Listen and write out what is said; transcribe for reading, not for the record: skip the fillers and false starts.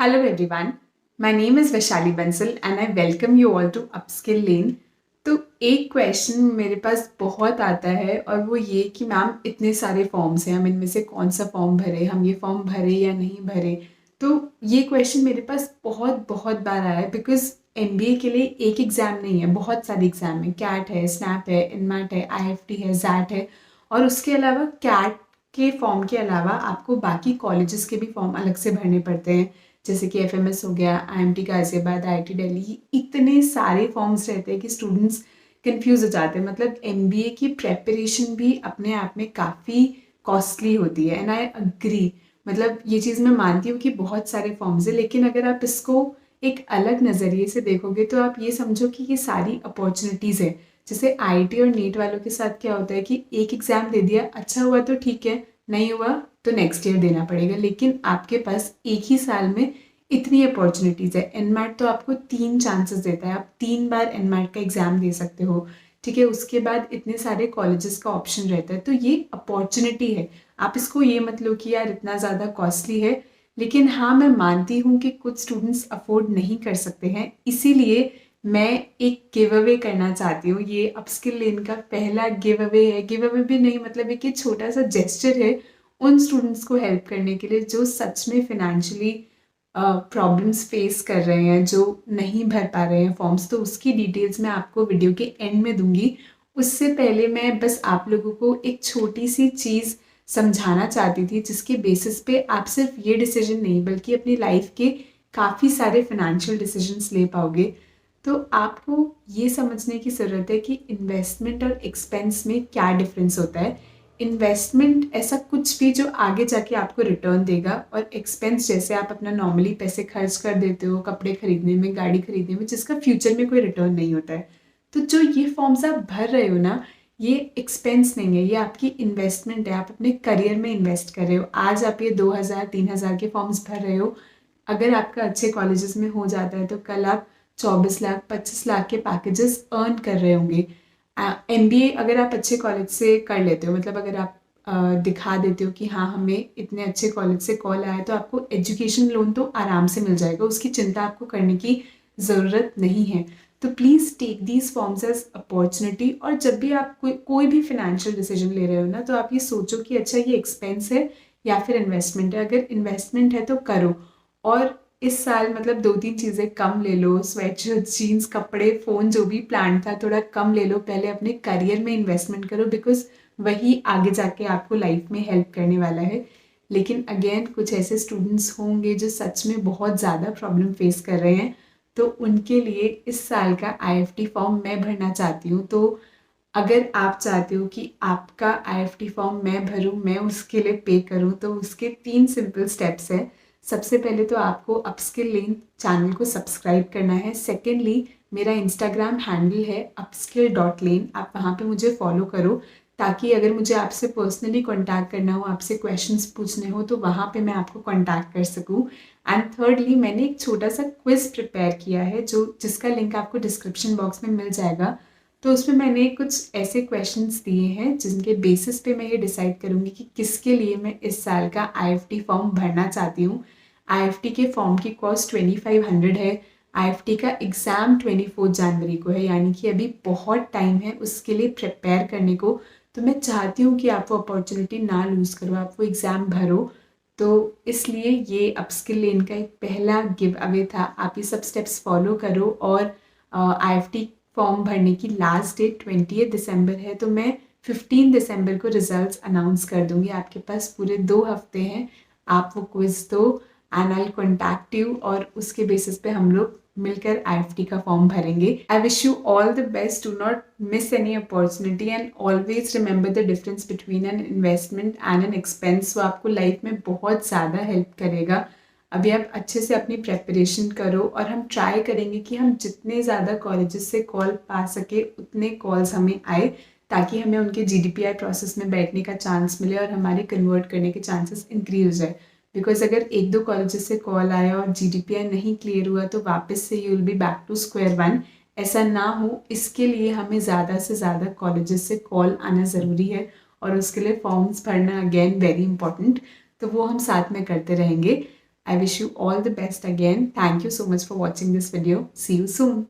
Hello everyone, my name is Vaishali Bansal and I welcome you all to Upskill Lane। तो एक question मेरे पास बहुत आता है और वो ये कि मैम इतने सारे फॉर्म्स हैं, हम इनमें से कौन सा फॉर्म भरे, हम ये फॉर्म भरे या नहीं भरे। तो ये क्वेश्चन मेरे पास बहुत बहुत बार आया है बिकॉज एमबीए के लिए एक एग्ज़ाम नहीं है, बहुत सारे एग्ज़ाम है। कैट है, स्नैप है, इनमैट है, आईएफटी है, जैट है और उसके अलावा कैट के फॉर्म के अलावा आपको बाकी कॉलेजेस के भी फॉर्म अलग से भरने पड़ते हैं, जैसे कि एफएमएस हो गया, आईएमटी गाजियाबाद, आईआईटी दिल्ली। इतने सारे फॉर्म्स रहते हैं कि स्टूडेंट्स कंफ्यूज हो जाते हैं। मतलब एमबीए की प्रेपरेशन भी अपने आप में काफ़ी कॉस्टली होती है एंड आई अग्री। मतलब ये चीज़ मैं मानती हूँ कि बहुत सारे फॉर्म्स हैं, लेकिन अगर आप इसको एक अलग नज़रिए से देखोगे तो आप ये समझो कि ये सारी अपॉर्चुनिटीज़ है। जैसे आईआईटी और नीट वालों के साथ क्या होता है कि एक एग्ज़ाम दे दिया, अच्छा हुआ तो ठीक है, नहीं हुआ तो नेक्स्ट ईयर देना पड़ेगा। लेकिन आपके पास एक ही साल में इतनी अपॉर्चुनिटीज़ है। एनमैट तो आपको 3 चांसेस देता है, आप 3 बार एनमैट का एग्ज़ाम दे सकते हो, ठीक है। उसके बाद इतने सारे कॉलेजेस का ऑप्शन रहता है, तो ये अपॉर्चुनिटी है। आप इसको ये मत लो कि यार इतना ज़्यादा कॉस्टली है। लेकिन हाँ, मैं मानती हूँ कि कुछ स्टूडेंट्स अफोर्ड नहीं कर सकते हैं, इसीलिए मैं एक गिव अवे करना चाहती हूँ। ये अपस्किल लेन का पहला गिव अवे है। गिव अवे भी नहीं, मतलब एक ये छोटा सा जेस्चर है उन स्टूडेंट्स को हेल्प करने के लिए जो सच में फिनेंशियली प्रॉब्लम्स फेस कर रहे हैं, जो नहीं भर पा रहे हैं फॉर्म्स। तो उसकी डिटेल्स मैं आपको वीडियो के एंड में दूंगी। उससे पहले मैं बस आप लोगों को एक छोटी सी चीज़ समझाना चाहती थी, जिसके बेसिस पे आप सिर्फ ये डिसीजन नहीं बल्कि अपनी लाइफ के काफ़ी सारे फिनेंशियल डिसीजंस ले पाओगे। तो आपको ये समझने की ज़रूरत है कि इन्वेस्टमेंट और एक्सपेंस में क्या डिफरेंस होता है। इन्वेस्टमेंट ऐसा कुछ भी जो आगे जाके आपको रिटर्न देगा, और एक्सपेंस जैसे आप अपना नॉर्मली पैसे खर्च कर देते हो कपड़े खरीदने में, गाड़ी खरीदने में, जिसका फ्यूचर में कोई रिटर्न नहीं होता है। तो जो ये फॉर्म्स आप भर रहे हो ना, ये एक्सपेंस नहीं है, ये आपकी इन्वेस्टमेंट है। आप अपने करियर में इन्वेस्ट कर रहे हो। आज आप ये 2000-3000 के फॉर्म्स भर रहे हो, अगर आपका अच्छे कॉलेजेस में हो जाता है तो कल आप 24 लाख 25 लाख के पैकेजेस अर्न कर रहे होंगे। एमबीए अगर आप अच्छे कॉलेज से कर लेते हो, मतलब अगर आप दिखा देते हो कि हाँ हमें इतने अच्छे कॉलेज से कॉल आया, तो आपको एजुकेशन लोन तो आराम से मिल जाएगा, उसकी चिंता आपको करने की ज़रूरत नहीं है। तो please take these forms as opportunity. और जब भी आप कोई भी फिनेंशियल डिसीजन ले रहे हो ना, तो आप ये सोचो कि अच्छा ये एक्सपेंस है या फिर इन्वेस्टमेंट है। अगर इन्वेस्टमेंट है तो करो। और इस साल मतलब 2-3 चीज़ें कम ले लो, स्वेटशर्ट, जीन्स, कपड़े, फ़ोन, जो भी प्लान था थोड़ा कम ले लो। पहले अपने करियर में इन्वेस्टमेंट करो, बिकॉज वही आगे जाके आपको लाइफ में हेल्प करने वाला है। लेकिन अगेन कुछ ऐसे स्टूडेंट्स होंगे जो सच में बहुत ज़्यादा प्रॉब्लम फेस कर रहे हैं, तो उनके लिए इस साल का आईएफटी फॉर्म मैं भरना चाहती हूँ। तो अगर आप चाहते हो कि आपका आईएफटी फॉर्म मैं भरूं, मैं उसके लिए पे करूं, तो उसके 3 सिंपल स्टेप्स हैं। सबसे पहले तो आपको अपस्किल लेन चैनल को सब्सक्राइब करना है। सेकेंडली, मेरा इंस्टाग्राम हैंडल है upskill.lane, आप वहाँ पे मुझे फॉलो करो, ताकि अगर मुझे आपसे पर्सनली कांटेक्ट करना हो, आपसे क्वेश्चंस पूछने हो, तो वहाँ पे मैं आपको कांटेक्ट कर सकूँ। एंड थर्डली, मैंने एक छोटा सा क्विज प्रिपेयर किया है जिसका लिंक आपको डिस्क्रिप्शन बॉक्स में मिल जाएगा। तो उसमें मैंने कुछ ऐसे क्वेश्चंस दिए हैं जिनके बेसिस पे मैं ये डिसाइड करूँगी कि किसके लिए मैं इस साल का आईएफटी फॉर्म भरना चाहती हूँ। आईएफटी के फॉर्म की कॉस्ट 2500 है। आईएफटी का एग्ज़ाम 24 जनवरी को है, यानी कि अभी बहुत टाइम है उसके लिए प्रिपेयर करने को। तो मैं चाहती हूँ कि आप वो अपॉर्चुनिटी ना लूज़ करो, आप वो एग्ज़ाम भरो। तो इसलिए ये अपस्किल लेन का एक पहला गिव अवे था। आप ये सब स्टेप्स फॉलो करो। और आईएफटी फॉर्म भरने की लास्ट डेट 20 दिसंबर है, तो मैं 15 दिसंबर को रिजल्ट्स अनाउंस कर दूंगी। आपके पास पूरे 2 हफ्ते हैं, आप वो क्विज दो एंड आई कॉन्टैक्ट यू, और उसके बेसिस पे हम लोग मिलकर आईएफटी का फॉर्म भरेंगे। I wish you all the best, do not miss any opportunity and always remember the difference between an investment and an expense. वो आपको लाइफ में बहुत ज़्यादा हेल्प करेगा। अभी आप अच्छे से अपनी प्रेपरेशन करो, और हम ट्राई करेंगे कि हम जितने ज़्यादा कॉलेजेस से कॉल पा सके उतने कॉल्स हमें आए, ताकि हमें उनके जीडीपीआई प्रोसेस में बैठने का चांस मिले और हमारे कन्वर्ट करने के चांसेस इंक्रीज हो जाए। बिकॉज अगर 1-2 कॉलेजेस से कॉल आया और जीडीपीआई नहीं क्लियर हुआ, तो वापस से you will be back to square one. ऐसा ना हो, इसके लिए हमें ज़्यादा से ज़्यादा कॉलेजेस से कॉल आना ज़रूरी है, और उसके लिए फॉर्म्स भरना अगेन वेरी इंपॉर्टेंट। तो वो हम साथ में करते रहेंगे। I wish you all the best again. Thank you so much for watching this video. See you soon.